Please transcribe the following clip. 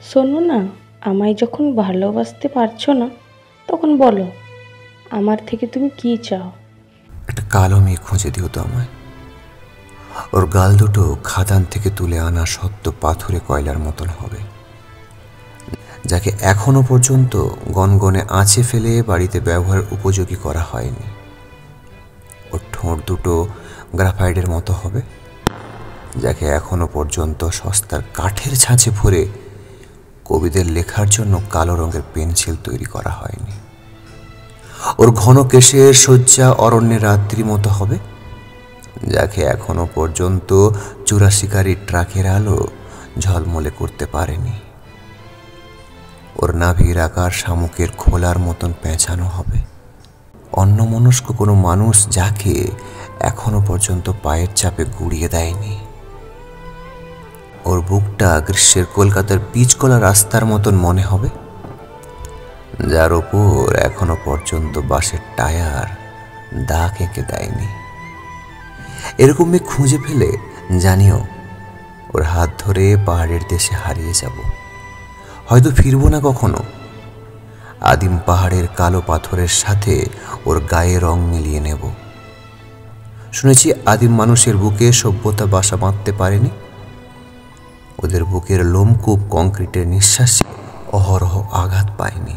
শোনো না, আমায় যখন ভালোবাসতে পারছো না তখন বলো আমার থেকে তুমি কি চাও। একটা কালো মেয়ে খুঁজে দিও তো আমায়। ওর গাল দুটো খাদান থেকে তুলে আনা সত্য পাথুরে কয়লার মতন হবে, যাকে এখনো পর্যন্ত গনগনে আঁচে ফেলে বাড়িতে ব্যবহার উপযোগী করা হয়নি। ওর ঠোঁট দুটো গ্রাফাইটের মতো হবে, যাকে এখনো পর্যন্ত সস্তার কাঠের ছাঁচে ভরে কবিদের লেখার জন্য কালো রঙের পেন্সিল তৈরি করা হয়নি। ওর ঘন কেশের শয্যা অরণ্যের রাত্রি মতো হবে, যাকে এখনো পর্যন্ত চোরা শিকারী ট্রাকের আলো ঝলমলে করতে পারেনি। ওর নাভির আকার শামুকের খোলার মতন পেঁচানো হবে, অন্যমনস্ক কোনো মানুষ যাকে এখনো পর্যন্ত পায়ের চাপে গুড়িয়ে দেয়নি। ওর বুকটা গ্রীষ্মের কলকাতার পিচকলা রাস্তার মতন মনে হবে, যার ওপর এখনো পর্যন্ত বাসের টায়ার দাগ এঁকে দেয়নি। এরকম মেয়ে খুঁজে পেলে জানিও, ওর হাত ধরে পাহাড়ের দেশে হারিয়ে যাব। হয়তো ফিরবো না কখনো। আদিম পাহাড়ের কালো পাথরের সাথে ওর গায়ে রং মিলিয়ে নেব। শুনেছি আদিম মানুষের বুকে সভ্যতা বাসা বাঁধতে পারেনি। ওদের বুকের লোমকূপ কংক্রিটের নিঃশ্বাসে অহরহ আঘাত পায়নি।